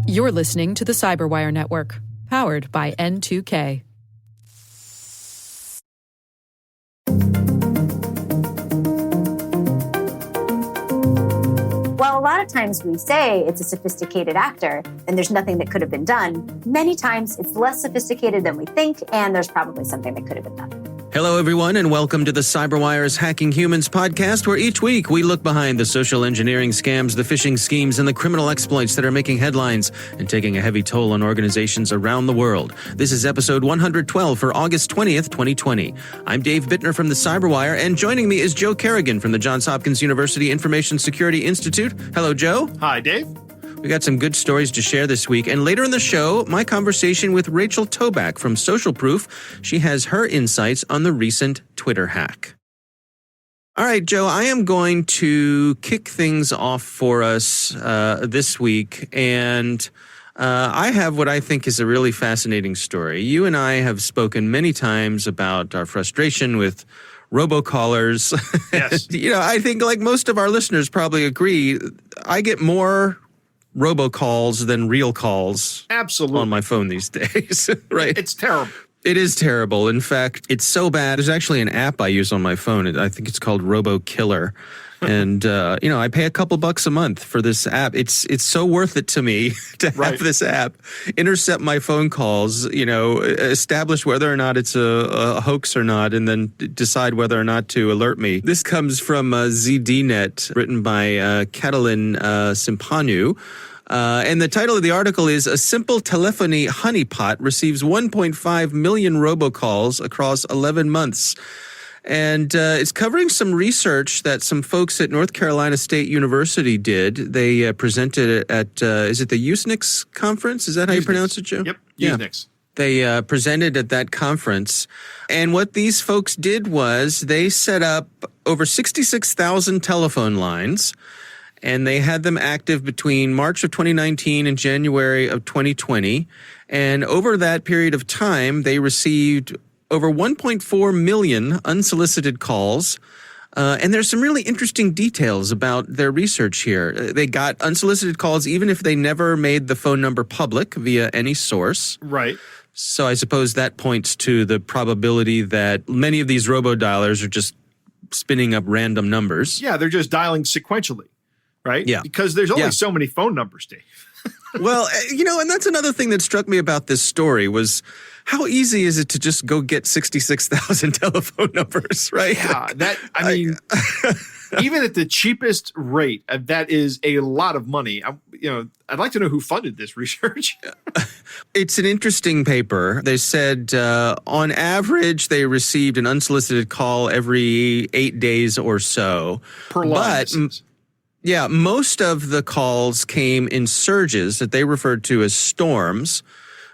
You're listening to the Cyberwire Network, powered by N2K. While a lot of times we say it's a sophisticated actor and there's nothing that could have been done, many times it's less sophisticated than we think, and there's probably something that could have been done. Hello, everyone, and welcome to the Cyberwire's Hacking Humans podcast, where each week we look behind the social engineering scams, the phishing schemes, and the criminal exploits that are making headlines and taking a heavy toll on organizations around the world. This is episode 112 for August 20th, 2020. I'm Dave Bittner from the Cyberwire, and joining me is Joe Kerrigan from the Johns Hopkins University Information Security Institute. Hello, Joe. Hi, Dave. We got some good stories to share this week, and later in the show, my conversation with Rachel Toback from Social Proof. She has her insights on the recent Twitter hack. All right, Joe, I am going to kick things off for us this week, and I have what I think is a really fascinating story. You and I have spoken many times about our frustration with robocallers. Yes. I think like most of our listeners probably agree, I get more robocalls than real calls. Absolutely. On my phone these days, right? It's terrible. It is terrible. In fact, it's so bad. There's actually an app I use on my phone. I think it's called RoboKiller. And, I pay a couple bucks a month for this app. It's so worth it to me to have this app intercept my phone calls, establish whether or not it's a hoax or not, and then decide whether or not to alert me. This comes from ZDNet, written by Catalin Simpanu. And the title of the article is, "A Simple Telephony Honeypot Receives 1.5 million robocalls across 11 months." And it's covering some research that some folks at North Carolina State University did. They presented it at, is it the Usenix conference? Is that how you pronounce it, Joe? Yep, Usenix. They presented at that conference. And what these folks did was they set up over 66,000 telephone lines, and they had them active between March of 2019 and January of 2020. And over that period of time, they received over 1.4 million unsolicited calls. And there's some really interesting details about their research here. They got unsolicited calls even if they never made the phone number public via any source. Right. So I suppose that points to the probability that many of these robodialers are just spinning up random numbers. Yeah, they're just dialing sequentially, right? Yeah. Because there's only so many phone numbers, Dave. Well, and that's another thing that struck me about this story was how easy is it to just go get 66,000 telephone numbers, right? Yeah, even at the cheapest rate, that is a lot of money. I'd like to know who funded this research. It's an interesting paper. They said on average, they received an unsolicited call every 8 days or so. Per line. Yeah, most of the calls came in surges that they referred to as storms,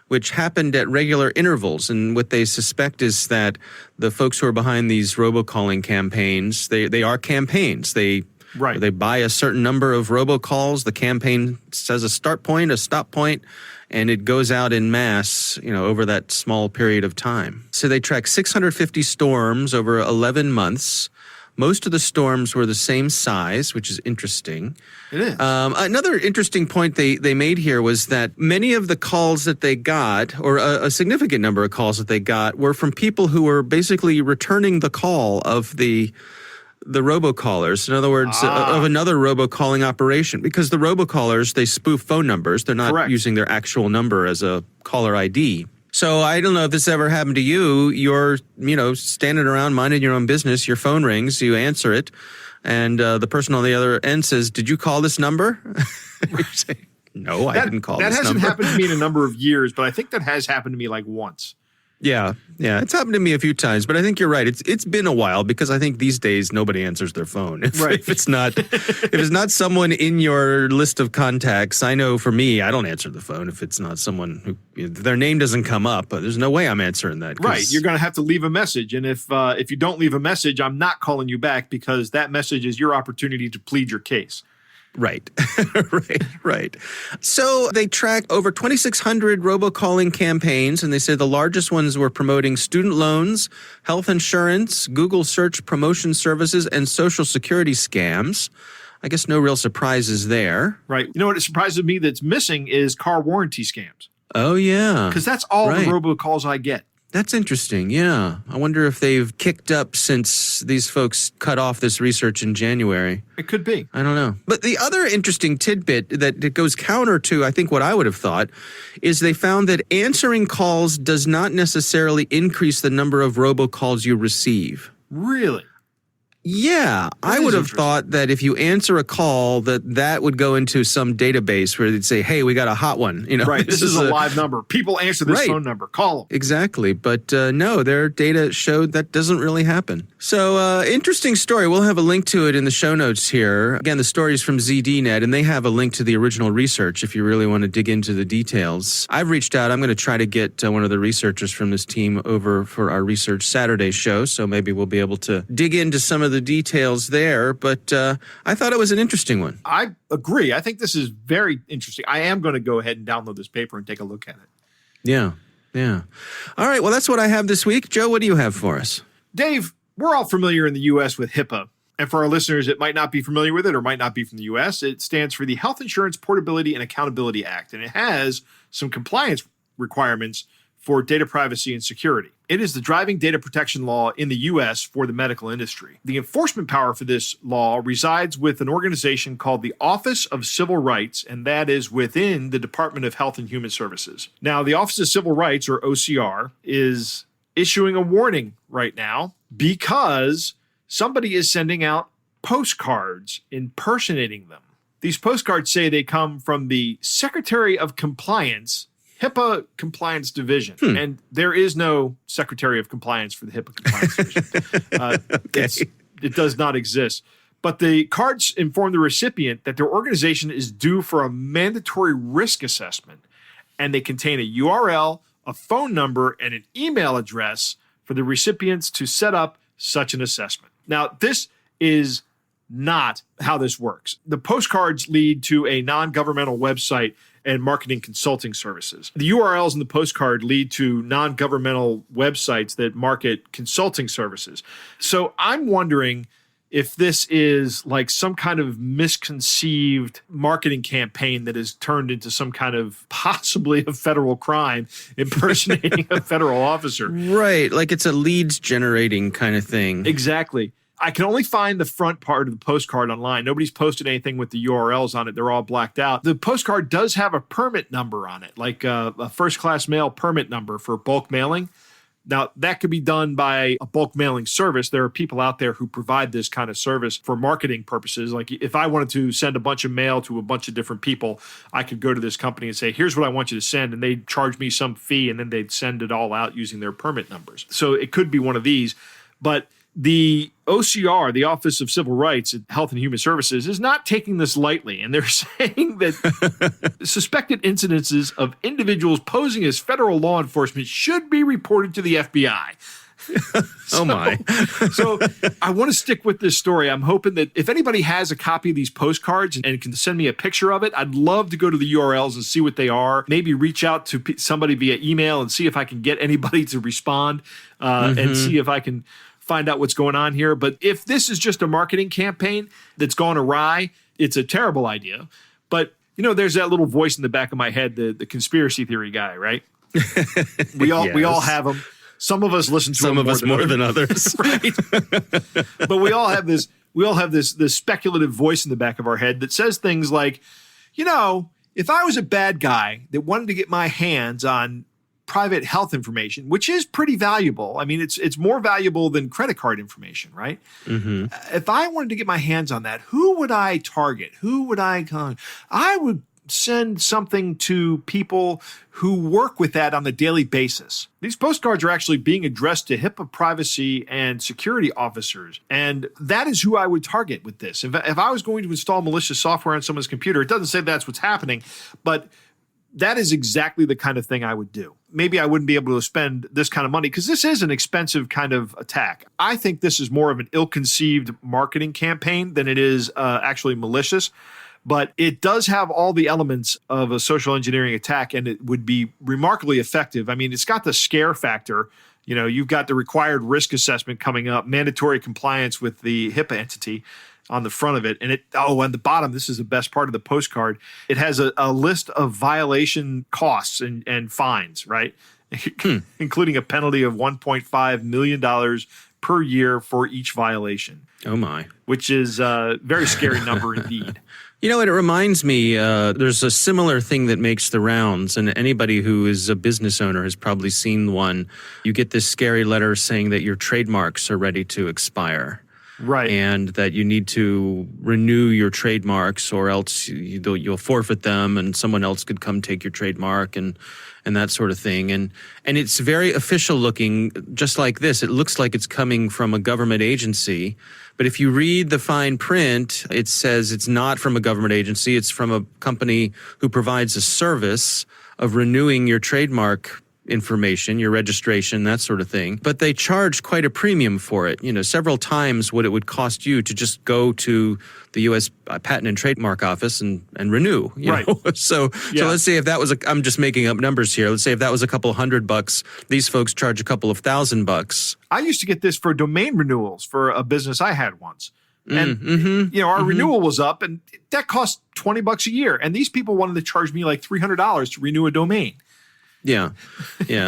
which happened at regular intervals. And what they suspect is that the folks who are behind these robocalling campaigns, they are campaigns. They buy a certain number of robocalls. The campaign says a start point, a stop point, and it goes out in mass, over that small period of time. So they tracked 650 storms over 11 months. Most of the storms were the same size, which is interesting. It is. Another interesting point they made here was that many of the calls that they got, or a significant number of calls that they got, were from people who were basically returning the call of the robocallers. In other words, of another robocalling operation. Because the robocallers, they spoof phone numbers. They're not using their actual number as a caller ID. So I don't know if this ever happened to you. You're, standing around minding your own business. Your phone rings, you answer it, and the person on the other end says, "Did you call this number?" You say, "No, I didn't call this number." That hasn't happened to me in a number of years, but I think that has happened to me like once. Yeah, it's happened to me a few times, but I think you're right. It's been a while because I think these days nobody answers their phone. If it's not someone in your list of contacts. I know for me, I don't answer the phone if it's not someone who their name doesn't come up. There's no way I'm answering that. Right, you're going to have to leave a message, and if you don't leave a message, I'm not calling you back because that message is your opportunity to plead your case. Right. Right. So they tracked over 2,600 robocalling campaigns, and they said the largest ones were promoting student loans, health insurance, Google search promotion services, and Social Security scams. I guess no real surprises there. Right. You know what surprises me that's missing is car warranty scams. Oh, yeah. Because that's all Right. the robocalls I get. That's interesting. Yeah. I wonder if they've kicked up since these folks cut off this research in January. It could be. I don't know. But the other interesting tidbit that goes counter to, I think, what I would have thought is they found that answering calls does not necessarily increase the number of robocalls you receive. Really? Yeah, I is would have interesting. thought that if you answer a call, that would go into some database where they'd say, "Hey, we got a hot one." You know, Right. This is a live number. People answer this Right. phone number. Call them. Exactly. But no, their data showed that doesn't really happen. So interesting story. We'll have a link to it in the show notes here. Again, the story is from ZDNet, and they have a link to the original research if you really want to dig into the details. I've reached out. I'm going to try to get one of the researchers from this team over for our Research Saturday show, so maybe we'll be able to dig into some of the details there. But I thought it was an interesting one. I agree. I think this is very interesting. I am going to go ahead and download this paper and take a look at it. Yeah. Yeah. All right. Well, that's what I have this week. Joe, what do you have for us? Dave, we're all familiar in the U.S. with HIPAA. And for our listeners that might not be familiar with it or might not be from the U.S., it stands for the Health Insurance Portability and Accountability Act. And it has some compliance requirements for data privacy and security. It is the driving data protection law in the U.S. for the medical industry. The enforcement power for this law resides with an organization called the Office of Civil Rights, and that is within the Department of Health and Human Services. Now, the Office of Civil Rights, or OCR, is issuing a warning right now because somebody is sending out postcards impersonating them. These postcards say they come from the Secretary of Compliance, HIPAA Compliance Division. And there is no Secretary of Compliance for the HIPAA Compliance Division. It does not exist. But the cards inform the recipient that their organization is due for a mandatory risk assessment, and they contain a URL, a phone number, and an email address for the recipients to set up such an assessment. Now, this is not how this works. The postcards lead to a non-governmental website and marketing consulting services. The URLs in the postcard lead to non-governmental websites that market consulting services. So I'm wondering if this is like some kind of misconceived marketing campaign that has turned into some kind of possibly a federal crime impersonating a federal officer. Right. Like it's a leads generating kind of thing. Exactly. I can only find the front part of the postcard online. Nobody's posted anything with the URLs on it. They're all blacked out. The postcard does have a permit number on it, like a first-class mail permit number for bulk mailing. Now, that could be done by a bulk mailing service. There are people out there who provide this kind of service for marketing purposes. Like if I wanted to send a bunch of mail to a bunch of different people, I could go to this company and say, here's what I want you to send. And they'd charge me some fee, and then they'd send it all out using their permit numbers. So it could be one of these. But the OCR, the Office of Civil Rights at Health and Human Services, is not taking this lightly. And they're saying that suspected incidences of individuals posing as federal law enforcement should be reported to the FBI. Oh, my. So I want to stick with this story. I'm hoping that if anybody has a copy of these postcards and can send me a picture of it, I'd love to go to the URLs and see what they are. Maybe reach out to somebody via email and see if I can get anybody to respond and see if I can find out what's going on here. But if this is just a marketing campaign that's gone awry, it's a terrible idea. But, you know, there's that little voice in the back of my head, the conspiracy theory guy, right? We all have them. Some of us listen to Some them of us more than others. right? But we all have this speculative voice in the back of our head that says things like, you know, if I was a bad guy that wanted to get my hands on private health information, which is pretty valuable. I mean, it's more valuable than credit card information, right? Mm-hmm. If I wanted to get my hands on that, who would I target? Who would I con? I would send something to people who work with that on a daily basis. These postcards are actually being addressed to HIPAA privacy and security officers. And that is who I would target with this. If I was going to install malicious software on someone's computer, it doesn't say that's what's happening, but that is exactly the kind of thing I would do. Maybe I wouldn't be able to spend this kind of money because this is an expensive kind of attack. I think this is more of an ill-conceived marketing campaign than it is actually malicious. But it does have all the elements of a social engineering attack, and it would be remarkably effective. I mean, it's got the scare factor. You know, you've got the required risk assessment coming up, mandatory compliance with the HIPAA entity. on the front of it. And on the bottom, this is the best part of the postcard. It has a list of violation costs and fines, right? Including a penalty of $1.5 million per year for each violation. Oh, my. Which is a very scary number indeed. You know what? It reminds me, there's a similar thing that makes the rounds, and anybody who is a business owner has probably seen one. You get this scary letter saying that your trademarks are ready to expire. Right. And that you need to renew your trademarks or else you'll forfeit them and someone else could come take your trademark and that sort of thing. And it's very official looking, just like this. It looks like it's coming from a government agency. But if you read the fine print, it says it's not from a government agency. It's from a company who provides a service of renewing your trademark information, your registration, that sort of thing. But they charge quite a premium for it, several times what it would cost you to just go to the U.S. Patent and Trademark Office and renew. Right. So let's say if that was I'm just making up numbers here. Let's say if that was a couple $100, these folks charge a couple of $1,000. I used to get this for domain renewals for a business I had once. And, our renewal was up and that cost $20 a year. And these people wanted to charge me like $300 to renew a domain. Yeah.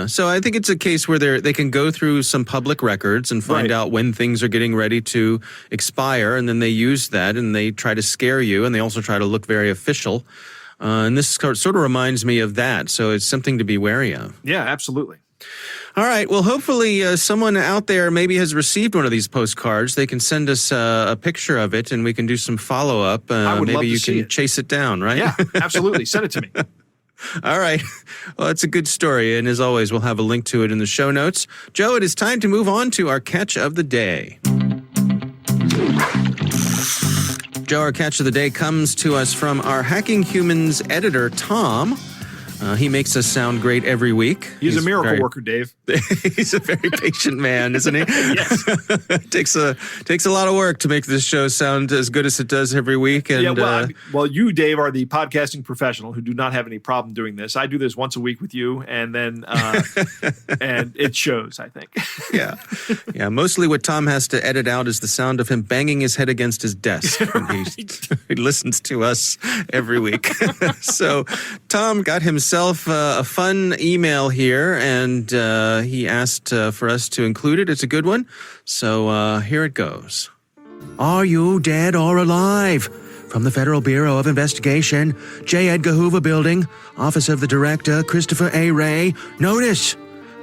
So I think it's a case where they can go through some public records and find out when things are getting ready to expire, and then they use that and they try to scare you, and they also try to look very official. And this sort of reminds me of that, so it's something to be wary of. Yeah, absolutely. All right. Well, hopefully someone out there maybe has received one of these postcards. They can send us a picture of it, and we can do some follow-up. I would love to see it. Chase it down, right? Yeah, absolutely. Send it to me. All right. Well, it's a good story. And as always, we'll have a link to it in the show notes. Joe, it is time to move on to our catch of the day. Joe, our catch of the day comes to us from our Hacking Humans editor, Tom. He makes us sound great every week. He's a miracle worker, Dave. He's a very patient man, isn't he? Yes. It takes a lot of work to make this show sound as good as it does every week. And, well, you, Dave, are the podcasting professional who do not have any problem doing this. I do this once a week with you, and then and it shows, I think. Yeah. Mostly what Tom has to edit out is the sound of him banging his head against his desk. He listens to us every week. So Tom got himself a fun email here, and he asked for us to include it. It's a good one. So here it goes. Are you dead or alive? From the Federal Bureau of Investigation, J. Edgar Hoover Building, Office of the Director, Christopher A. Wray. Notice,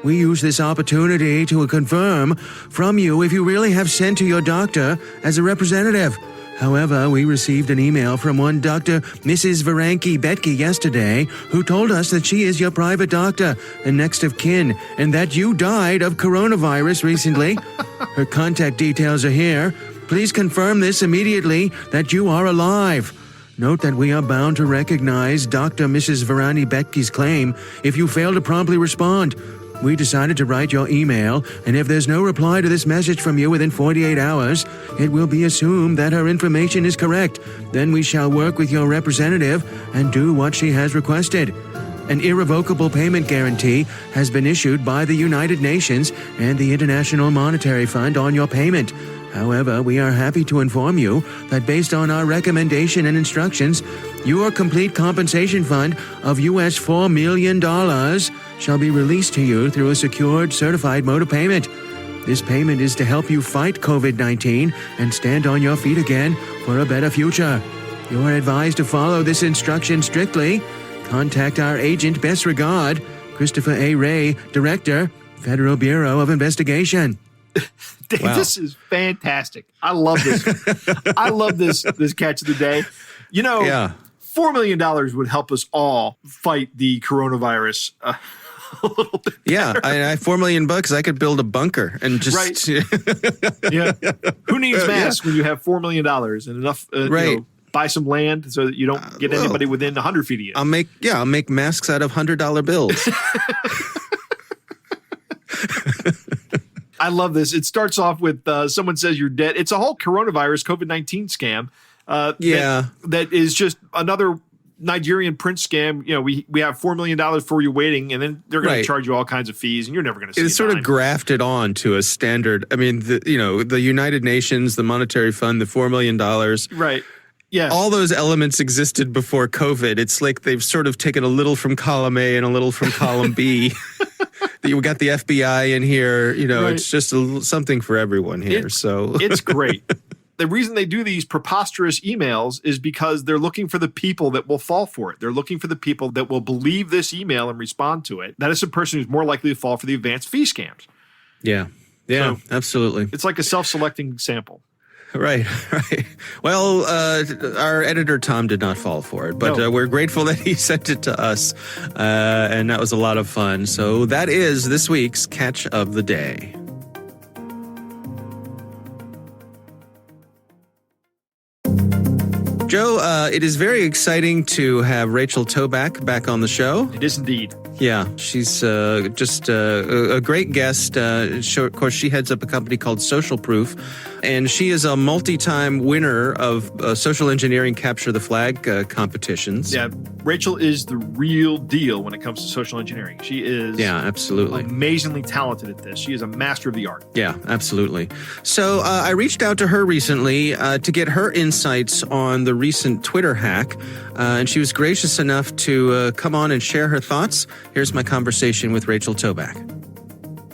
we use this opportunity to confirm from you if you really have sent to your doctor as a representative. However, we received an email from one Dr. Mrs. Varanki Betke yesterday who told us that she is your private doctor and next of kin and that you died of coronavirus recently. Her contact details are here. Please confirm this immediately that you are alive. Note that we are bound to recognize Dr. Mrs. Varani Betke's claim if you fail to promptly respond. We decided to write your email, and if there's no reply to this message from you within 48 hours, it will be assumed that her information is correct. Then we shall work with your representative and do what she has requested. An irrevocable payment guarantee has been issued by the United Nations and the International Monetary Fund on your payment. However, we are happy to inform you that based on our recommendation and instructions, your complete compensation fund of US $4 million shall be released to you through a secured, certified mode of payment. This payment is to help you fight COVID-19 and stand on your feet again for a better future. You are advised to follow this instruction strictly. Contact our agent, best regard, Christopher A. Wray, Director, Federal Bureau of Investigation. Dave, This is fantastic. I love this. I love this catch of the day. $4 million would help us all fight the coronavirus a little bit. Yeah, I $4 million. I could build a bunker and just right. Yeah. Who needs masks when you have $4 million and enough? Right. Buy some land so that you don't get anybody within 100 feet of you. I'll make masks out of $100 bills. I love this. It starts off with someone says you're dead. It's a whole coronavirus COVID-19 scam. That is just another Nigerian prince scam, we have $4 million for you waiting, and then they're going Right. to charge you all kinds of fees, and you're never going to see It's sort dime. of grafted on to a standard. I mean, the United Nations, the Monetary Fund, the $4 million. Right. Yeah. All those elements existed before COVID. It's like they've sort of taken a little from column A and a little from column B. You got the FBI in here. Right. It's just something for everyone here. It's great. The reason they do these preposterous emails is because they're looking for the people that will fall for it. They're looking for the people that will believe this email and respond to it. That is the person who's more likely to fall for the advanced fee scams. Yeah, So- absolutely. It's like a self-selecting sample. Right. Well, our editor, Tom, did not fall for it, but No. we're grateful that he sent it to us, and that was a lot of fun. So that is this week's Catch of the Day. Joe, it is very exciting to have Rachel Toback back on the show. It is indeed. Yeah, she's just a great guest. Of course, she heads up a company called Social Proof, and she is a multi-time winner of social engineering capture the flag competitions. Yeah, Rachel is the real deal when it comes to social engineering. She is Absolutely. amazingly talented at this. She is a master of the art. Yeah, absolutely. So I reached out to her recently to get her insights on the recent Twitter hack, and she was gracious enough to come on and share her thoughts. Here's my conversation with Rachel Toback.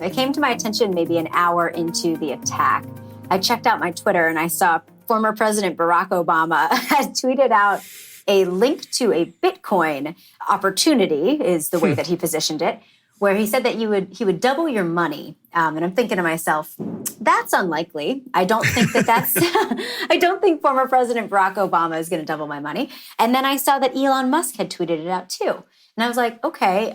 It came to my attention maybe an hour into the attack. I checked out my Twitter and I saw former President Barack Obama had tweeted out a link to a Bitcoin opportunity, is the way that he positioned it, where he said that he would double your money. And I'm thinking to myself, that's unlikely. I don't think that's, I don't think former President Barack Obama is going to double my money. And then I saw that Elon Musk had tweeted it out too. And I was like, okay,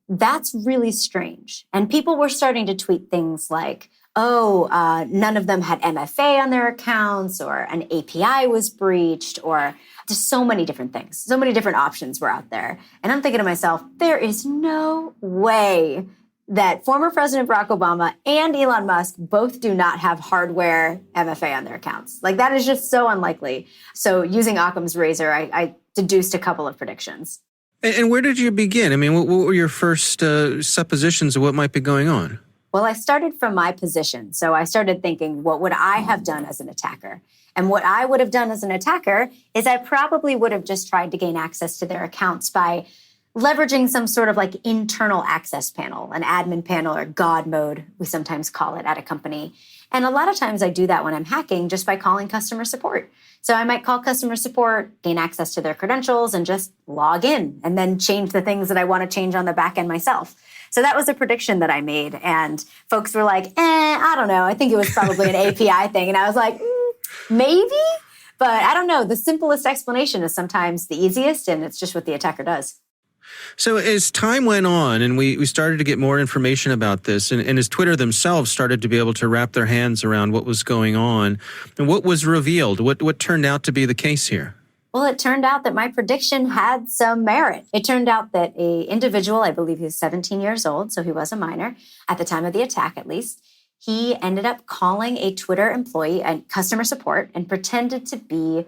that's really strange. And people were starting to tweet things like, none of them had MFA on their accounts, or an API was breached, or just so many different things. So many different options were out there. And I'm thinking to myself, there is no way that former President Barack Obama and Elon Musk both do not have hardware MFA on their accounts. Like, that is just so unlikely. So using Occam's razor, I deduced a couple of predictions. And where did you begin? I mean, what were your first suppositions of what might be going on? Well, I started from my position. So I started thinking, what would I have done as an attacker? And what I would have done as an attacker is I probably would have just tried to gain access to their accounts by leveraging some sort of like internal access panel, an admin panel, or God mode, we sometimes call it at a company. And a lot of times I do that when I'm hacking just by calling customer support. So I might call customer support, gain access to their credentials, and just log in and then change the things that I want to change on the back end myself. So that was a prediction that I made. And folks were like, I don't know. I think it was probably an API thing. And I was like, maybe, but I don't know. The simplest explanation is sometimes the easiest, and it's just what the attacker does. So as time went on and we started to get more information about this, and as Twitter themselves started to be able to wrap their hands around what was going on, and what was revealed, what turned out to be the case here? Well, it turned out that my prediction had some merit. It turned out that an individual, I believe he was 17 years old, so he was a minor at the time of the attack at least, he ended up calling a Twitter employee and customer support and pretended to be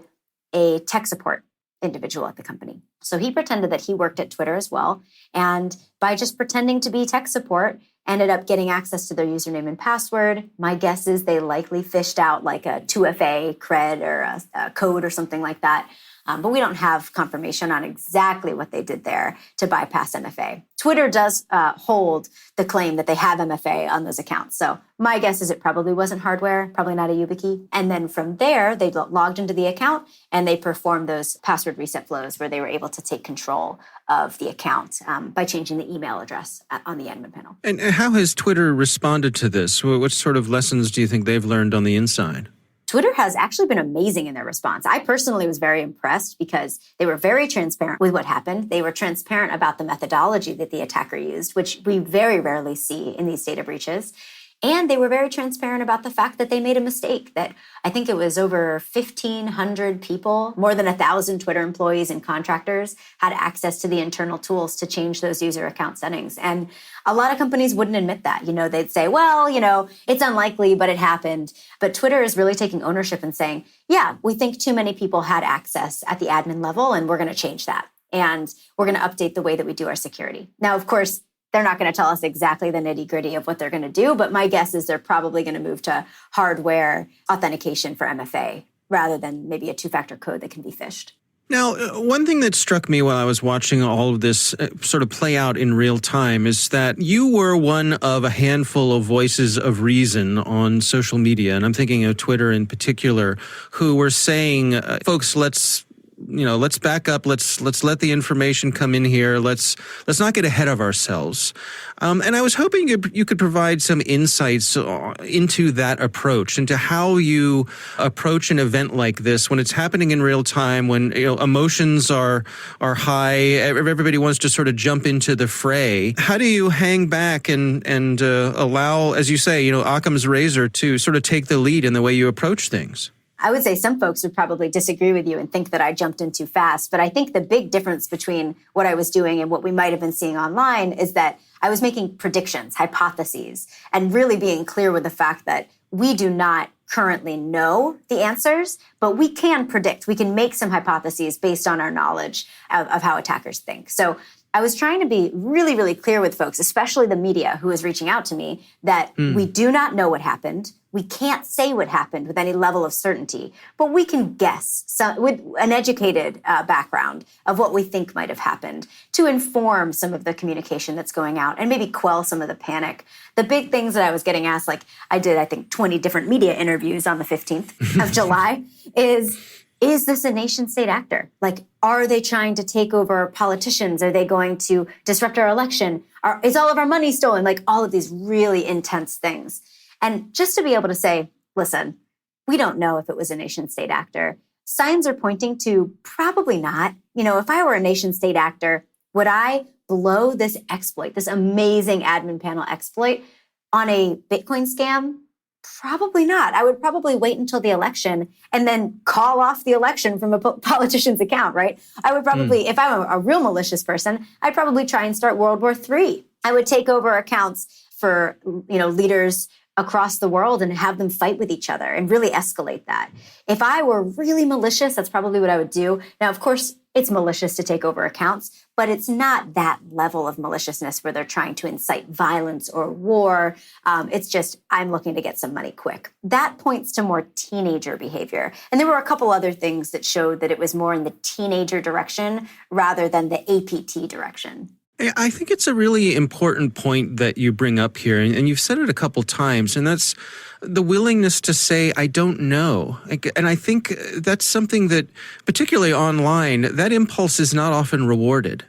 a tech support individual at the company. So he pretended that he worked at Twitter as well. And by just pretending to be tech support, ended up getting access to their username and password. My guess is they likely fished out like a 2FA cred or a code or something like that. But we don't have confirmation on exactly what they did there to bypass MFA. Twitter does hold the claim that they have MFA on those accounts. So my guess is it probably wasn't hardware, probably not a YubiKey. And then from there, they logged into the account and they performed those password reset flows where they were able to take control of the account by changing the email address on the admin panel. And how has Twitter responded to this? What sort of lessons do you think they've learned on the inside? Twitter has actually been amazing in their response. I personally was very impressed because they were very transparent with what happened. They were transparent about the methodology that the attacker used, which we very rarely see in these data breaches. And they were very transparent about the fact that they made a mistake, that I think it was over 1,500 people, more than 1,000 Twitter employees and contractors had access to the internal tools to change those user account settings. And a lot of companies wouldn't admit that. They'd say, well, it's unlikely, but it happened. But Twitter is really taking ownership and saying, yeah, we think too many people had access at the admin level, and we're going to change that. And we're going to update the way that we do our security. Now, of course, they're not going to tell us exactly the nitty gritty of what they're going to do, but my guess is they're probably going to move to hardware authentication for MFA rather than maybe a two-factor code that can be phished. Now, one thing that struck me while I was watching all of this sort of play out in real time is that you were one of a handful of voices of reason on social media, and I'm thinking of Twitter in particular, who were saying, folks, let's back up. Let's let the information come in here. Let's not get ahead of ourselves. And I was hoping you could provide some insights into that approach, into how you approach an event like this when it's happening in real time, when emotions are high, everybody wants to sort of jump into the fray. How do you hang back and allow, as you say, Occam's razor to sort of take the lead in the way you approach things? I would say some folks would probably disagree with you and think that I jumped in too fast. But I think the big difference between what I was doing and what we might have been seeing online is that I was making predictions, hypotheses, and really being clear with the fact that we do not currently know the answers, but we can predict. We can make some hypotheses based on our knowledge of how attackers think. So I was trying to be really, really clear with folks, especially the media who was reaching out to me, that we do not know what happened. We can't say what happened with any level of certainty, but we can guess with an educated background of what we think might have happened to inform some of the communication that's going out and maybe quell some of the panic. The big things that I was getting asked, like I did, I think, 20 different media interviews on the 15th of July, is this a nation state actor? Like, are they trying to take over politicians? Are they going to disrupt our election? Is all of our money stolen? Like all of these really intense things. And just to be able to say, listen, we don't know if it was a nation state actor. Signs are pointing to probably not. If I were a nation state actor, would I blow this exploit, this amazing admin panel exploit on a Bitcoin scam? Probably not. I would probably wait until the election and then call off the election from a politician's account, right? I would probably, if I'm a real malicious person, I'd probably try and start World War III. I would take over accounts for, leaders across the world and have them fight with each other and really escalate that. If I were really malicious, that's probably what I would do. Now, of course, it's malicious to take over accounts, but it's not that level of maliciousness where they're trying to incite violence or war. It's just, I'm looking to get some money quick. That points to more teenager behavior. And there were a couple other things that showed that it was more in the teenager direction rather than the APT direction. I think it's a really important point that you bring up here, and you've said it a couple times, and that's the willingness to say, I don't know. And I think that's something that, particularly online, that impulse is not often rewarded.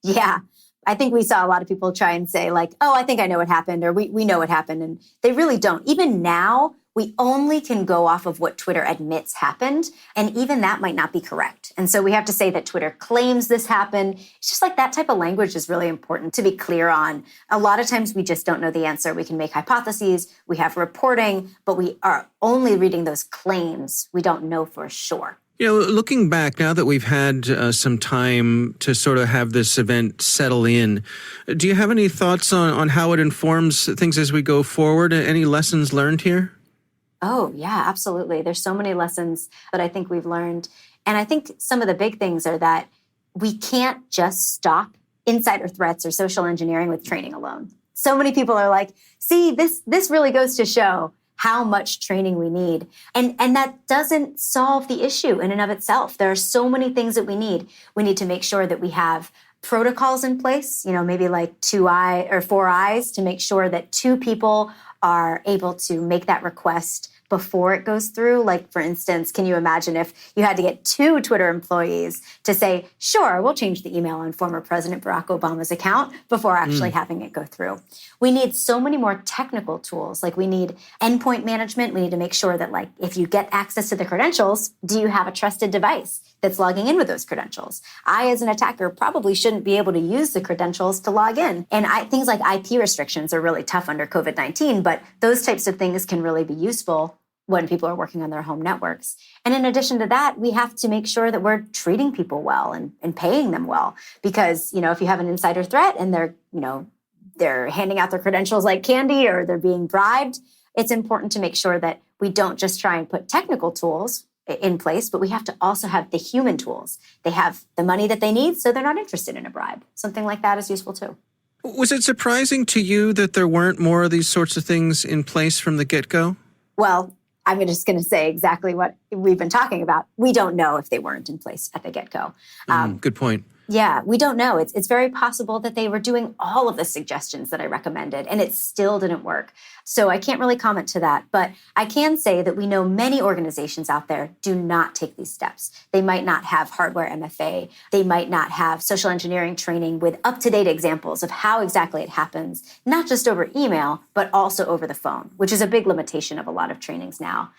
Yeah. I think we saw a lot of people try and say like, oh, I think I know what happened, or we know what happened. And they really don't. Even now, we only can go off of what Twitter admits happened. And even that might not be correct. And so we have to say that Twitter claims this happened. It's just like that type of language is really important to be clear on. A lot of times we just don't know the answer. We can make hypotheses. We have reporting, but we are only reading those claims. We don't know for sure. Looking back, now that we've had some time to sort of have this event settle in, do you have any thoughts on how it informs things as we go forward? Any lessons learned here? Oh, yeah, absolutely. There's so many lessons that I think we've learned. And I think some of the big things are that we can't just stop insider threats or social engineering with training alone. So many people are like, see, this really goes to show how much training we need. And that doesn't solve the issue in and of itself. There are so many things that we need. We need to make sure that we have protocols in place, maybe like 4 eyes to make sure that 2 people are able to make that request before it goes through. Like, for instance, can you imagine if you had to get 2 Twitter employees to say, sure, we'll change the email on former President Barack Obama's account before actually having it go through? We need so many more technical tools. Like we need endpoint management. We need to make sure that if you get access to the credentials, do you have a trusted device? that's logging in with those credentials. I, as an attacker, probably shouldn't be able to use the credentials to log in. And things like IP restrictions are really tough under COVID-19, but those types of things can really be useful when people are working on their home networks. And in addition to that, we have to make sure that we're treating people well and paying them well. Because, if you have an insider threat and they're handing out their credentials like candy or they're being bribed, it's important to make sure that we don't just try and put technical tools in place, but we have to also have the human tools. They have the money that they need, so they're not interested in a bribe. Something like that is useful too. Was it surprising to you that there weren't more of these sorts of things in place from the get-go? Well, I'm just going to say exactly what we've been talking about. We don't know if they weren't in place at the get-go. Good point. Yeah, we don't know. It's very possible that they were doing all of the suggestions that I recommended, and it still didn't work. So I can't really comment to that. But I can say that we know many organizations out there do not take these steps. They might not have hardware MFA. They might not have social engineering training with up-to-date examples of how exactly it happens, not just over email, but also over the phone, which is a big limitation of a lot of trainings now.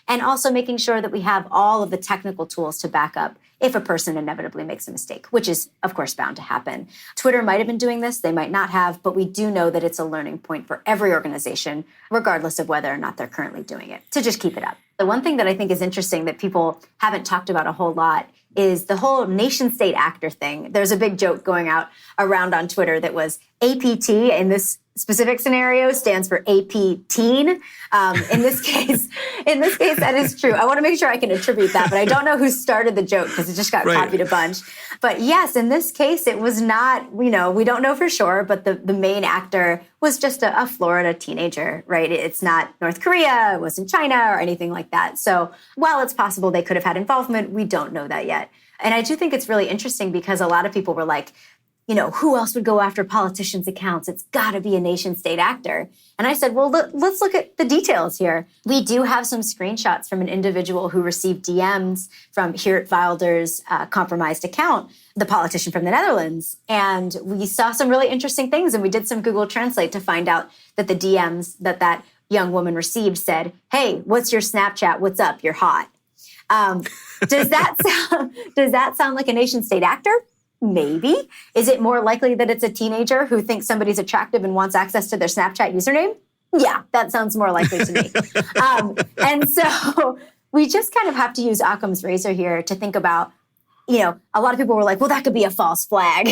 And also making sure that we have all of the technical tools to back up if a person inevitably makes a mistake, which is, of course, bound to happen. Twitter might have been doing this, they might not have, but we do know that it's a learning point for every organization, regardless of whether or not they're currently doing it, to just keep it up. The one thing that I think is interesting that people haven't talked about a whole lot is the whole nation-state actor thing. There's a big joke going out around on Twitter that was APT in this specific scenario stands for AP teen. In this case, that is true. I want to make sure I can attribute that, but I don't know who started the joke because it just got copied a bunch. But yes, in this case, it was not, we don't know for sure, but the main actor was just a Florida teenager, right? It's not North Korea, it wasn't China or anything like that. So while it's possible they could have had involvement, we don't know that yet. And I do think it's really interesting because a lot of people were like, who else would go after politicians' accounts? It's got to be a nation-state actor. And I said, well, let's look at the details here. We do have some screenshots from an individual who received DMs from Geert Wilders' compromised account, the politician from the Netherlands. And we saw some really interesting things, and we did some Google Translate to find out that the DMs that young woman received said, hey, what's your Snapchat? What's up? You're hot. Does that sound like a nation-state actor? Maybe. Is it more likely that it's a teenager who thinks somebody's attractive and wants access to their Snapchat username? Yeah, that sounds more likely to me. And so we just kind of have to use Occam's razor here to think about, a lot of people were like, well, that could be a false flag.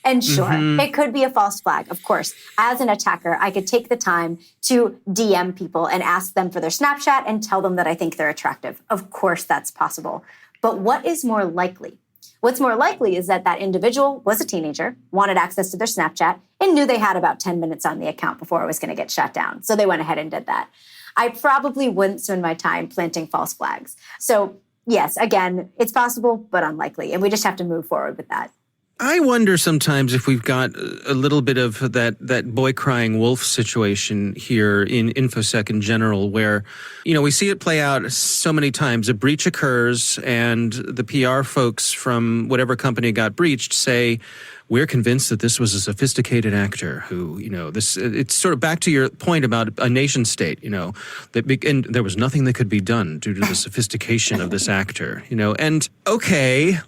And sure, it could be a false flag. Of course, as an attacker, I could take the time to DM people and ask them for their Snapchat and tell them that I think they're attractive. Of course, that's possible. But what is more likely? What's more likely is that individual was a teenager, wanted access to their Snapchat, and knew they had about 10 minutes on the account before it was going to get shut down. So they went ahead and did that. I probably wouldn't spend my time planting false flags. So yes, again, it's possible, but unlikely. And we just have to move forward with that. I wonder sometimes if we've got a little bit of that boy crying wolf situation here in InfoSec in general, where, we see it play out so many times. A breach occurs and the PR folks from whatever company got breached say, we're convinced that this was a sophisticated actor who, it's sort of back to your point about a nation state, and there was nothing that could be done due to the sophistication of this actor, and okay,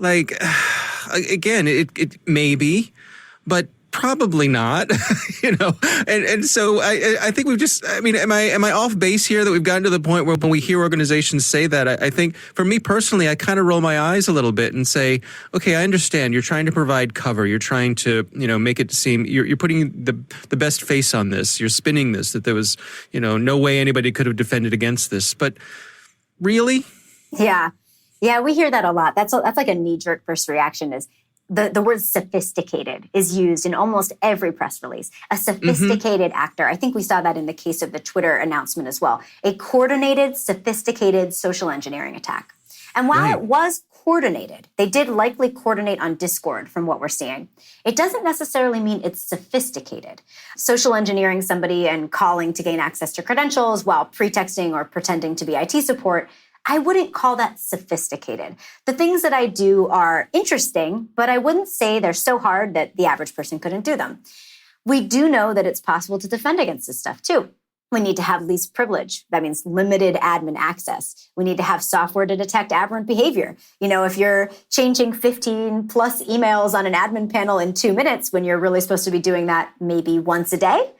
again, it may be, but probably not, and so I think we've just, am I off base here that we've gotten to the point where when we hear organizations say that, I think for me personally, I kind of roll my eyes a little bit and say, okay, I understand you're trying to provide cover. You're trying to, make it seem you're putting the best face on this. You're spinning this, that there was, no way anybody could have defended against this, but really? Yeah, we hear that a lot. That's like a knee-jerk first reaction is, the word sophisticated is used in almost every press release. A sophisticated actor. I think we saw that in the case of the Twitter announcement as well. A coordinated, sophisticated social engineering attack. And while it was coordinated, they did likely coordinate on Discord from what we're seeing. It doesn't necessarily mean it's sophisticated. Social engineering somebody and calling to gain access to credentials while pretexting or pretending to be IT support, I wouldn't call that sophisticated. The things that I do are interesting, but I wouldn't say they're so hard that the average person couldn't do them. We do know that it's possible to defend against this stuff too. We need to have least privilege. That means limited admin access. We need to have software to detect aberrant behavior. If you're changing 15 plus emails on an admin panel in 2 minutes when you're really supposed to be doing that maybe once a day,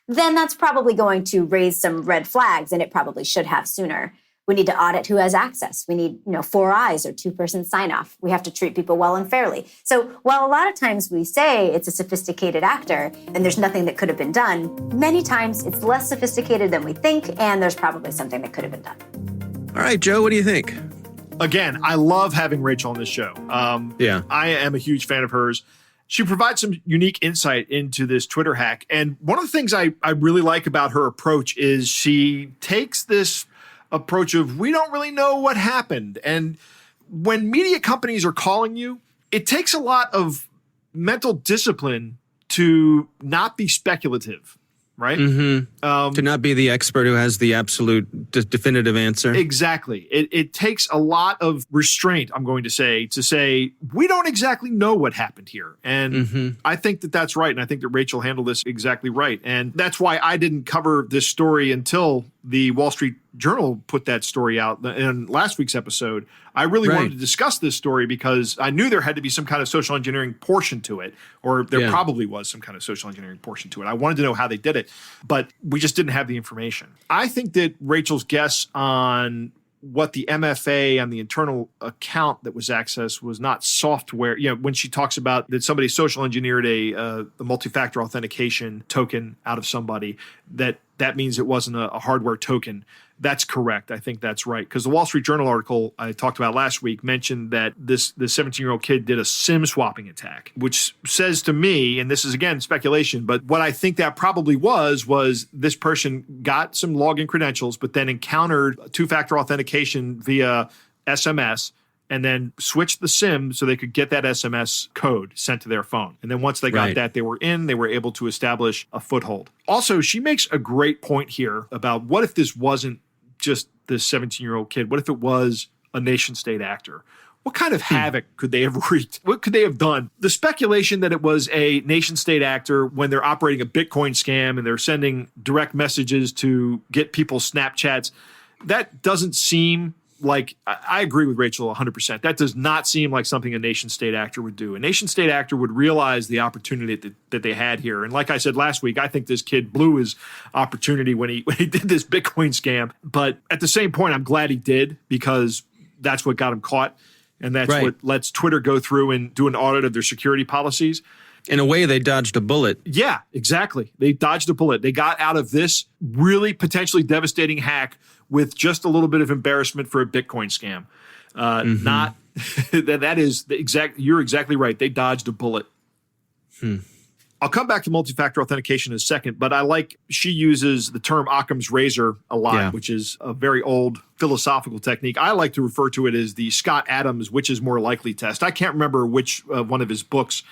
then that's probably going to raise some red flags, and it probably should have sooner. We need to audit who has access. We need, 4 eyes or 2-person sign-off. We have to treat people well and fairly. So while a lot of times we say it's a sophisticated actor and there's nothing that could have been done, many times it's less sophisticated than we think, and there's probably something that could have been done. All right, Joe, what do you think? Again, I love having Rachel on this show. Yeah. I am a huge fan of hers. She provides some unique insight into this Twitter hack. And one of the things I really like about her approach is she takes this approach of we don't really know what happened. And when media companies are calling you, it takes a lot of mental discipline to not be speculative, right? Mm-hmm. To not be the expert who has the absolute definitive answer. Exactly. It takes a lot of restraint, I'm going to say we don't exactly know what happened here. And I think that that's right. And I think that Rachel handled this exactly right. And that's why I didn't cover this story until the Wall Street Journal put that story out in last week's episode. I really wanted to discuss this story because I knew there had to be some kind of social engineering portion to it, or there probably was some kind of social engineering portion to it. I wanted to know how they did it, but we just didn't have the information. I think that Rachel's guess on what the MFA on the internal account that was accessed was not software. When she talks about that somebody social engineered a multi-factor authentication token out of somebody, that means it wasn't a hardware token. That's correct. I think that's right. Because the Wall Street Journal article I talked about last week mentioned that this 17-year-old kid did a SIM swapping attack, which says to me, and this is again speculation, but what I think that probably was this person got some login credentials, but then encountered two-factor authentication via SMS, and then switched the SIM so they could get that SMS code sent to their phone. And then once they got that, they were able to establish a foothold. Also, she makes a great point here about what if this wasn't just this 17-year-old kid? What if it was a nation-state actor? What kind of havoc could they have wreaked? What could they have done? The speculation that it was a nation-state actor when they're operating a Bitcoin scam and they're sending direct messages to get people's Snapchats, that doesn't seem like, I agree with Rachel 100%. That does not seem like something a nation-state actor would do. A nation-state actor would realize the opportunity that they had here. And like I said last week, I think this kid blew his opportunity when he did this Bitcoin scam. But at the same point, I'm glad he did, because that's what got him caught. And that's what lets Twitter go through and do an audit of their security policies. In a way, they dodged a bullet. Yeah, exactly. They dodged a bullet. They got out of this really potentially devastating hack with just a little bit of embarrassment for a Bitcoin scam. Not that is the exact. You're exactly right. They dodged a bullet. I'll come back to multi-factor authentication in a second, but she uses the term Occam's razor a lot, which is a very old philosophical technique. I like to refer to it as the Scott Adams which is more likely test. I can't remember which one of his books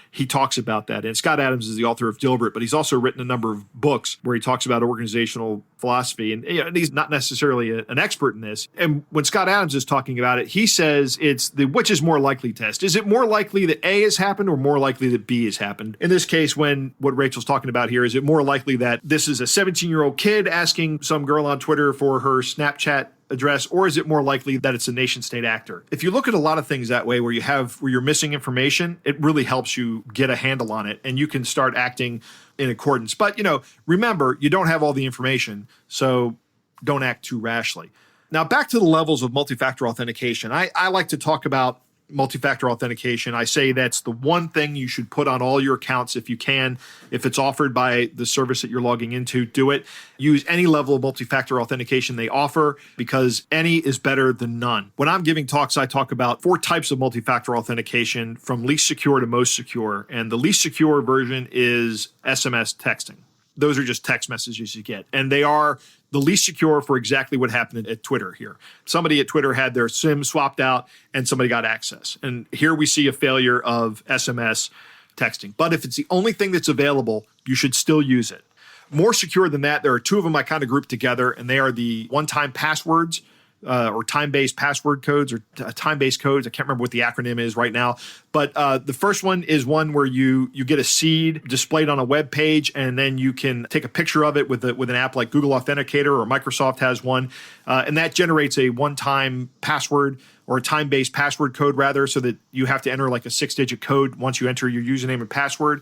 he talks about that. And Scott Adams is the author of Dilbert, but he's also written a number of books where he talks about organizational philosophy. And he's not necessarily an expert in this. And when Scott Adams is talking about it, he says it's the which is more likely test. Is it more likely that A has happened or more likely that B has happened? In this case, when what Rachel's talking about here, is it more likely that this is a 17-year-old kid asking some girl on Twitter for her Snapchat address, or is it more likely that it's a nation-state actor? If you look at a lot of things that way where you're missing information, it really helps you get a handle on it, and you can start acting in accordance. But, remember, you don't have all the information, so don't act too rashly. Now, back to the levels of multi-factor authentication. I like to talk about multi-factor authentication. I say that's the one thing you should put on all your accounts if you can. If it's offered by the service that you're logging into, do it. Use any level of multi-factor authentication they offer, because any is better than none. When I'm giving talks, I talk about 4 types of multi-factor authentication, from least secure to most secure. And the least secure version is SMS texting. Those are just text messages you get. And they are the least secure for exactly what happened at Twitter here. Somebody at Twitter had their SIM swapped out and somebody got access. And here we see a failure of SMS texting. But if it's the only thing that's available, you should still use it. More secure than that, there are 2 of them I kind of grouped together, and they are the one-time passwords or time-based password codes or time-based codes. I can't remember what the acronym is right now. But the first one is one where you get a seed displayed on a web page, and then you can take a picture of it with an app like Google Authenticator, or Microsoft has one. And that generates a one-time password, or a time-based password code rather, so that you have to enter like a 6-digit code once you enter your username and password.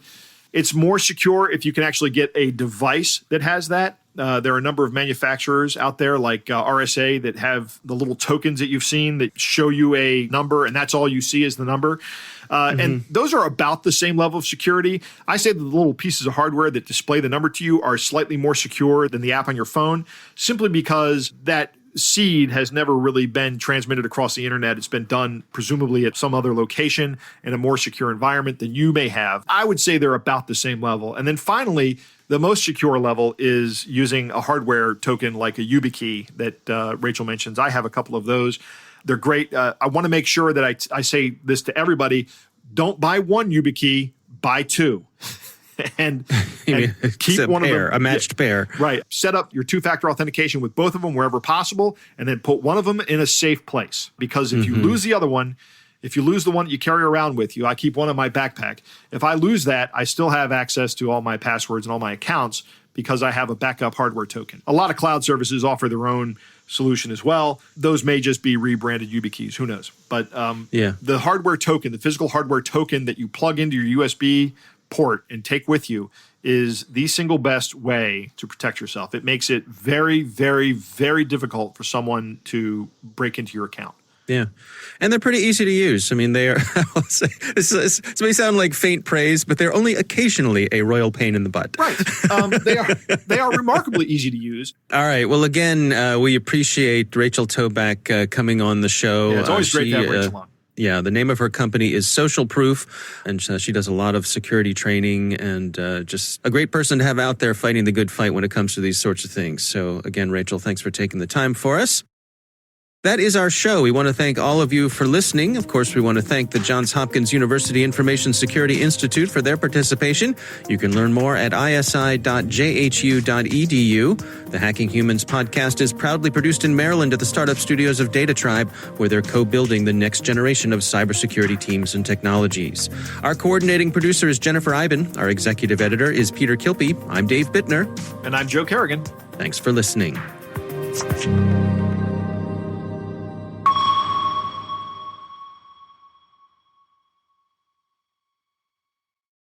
It's more secure if you can actually get a device that has that. There are a number of manufacturers out there like RSA that have the little tokens that you've seen that show you a number, and that's all you see is the number. And those are about the same level of security. I say that the little pieces of hardware that display the number to you are slightly more secure than the app on your phone, simply because that seed has never really been transmitted across the internet. It's been done presumably at some other location in a more secure environment than you may have. I would say they're about the same level. And then finally, the most secure level is using a hardware token like a YubiKey that Rachel mentions. I have a couple of those. They're great. I want to make sure that I say this to everybody. Don't buy one YubiKey, buy two. and keep one pair, of them. A matched pair. Right. Set up your two-factor authentication with both of them wherever possible, and then put one of them in a safe place. Because if you lose the other one, if you lose the one that you carry around with you, I keep one in my backpack. If I lose that, I still have access to all my passwords and all my accounts because I have a backup hardware token. A lot of cloud services offer their own solution as well. Those may just be rebranded YubiKeys. Who knows? But the hardware token, the physical hardware token that you plug into your USB port and take with you, is the single best way to protect yourself. It makes it very, very, very difficult for someone to break into your account. Yeah. And they're pretty easy to use. I mean, they are, this may sound like faint praise, but they're only occasionally a royal pain in the butt. Right. They are remarkably easy to use. All right. Well, again, we appreciate Rachel Toback coming on the show. Yeah, it's always great to have Rachel on. Yeah, the name of her company is Social Proof, and she does a lot of security training, and just a great person to have out there fighting the good fight when it comes to these sorts of things. So again, Rachel, thanks for taking the time for us. That is our show. We want to thank all of you for listening. Of course, we want to thank the Johns Hopkins University Information Security Institute for their participation. You can learn more at isi.jhu.edu. The Hacking Humans podcast is proudly produced in Maryland at the startup studios of Data Tribe, where they're co-building the next generation of cybersecurity teams and technologies. Our coordinating producer is Jennifer Iben. Our executive editor is Peter Kilpie. I'm Dave Bittner. And I'm Joe Kerrigan. Thanks for listening.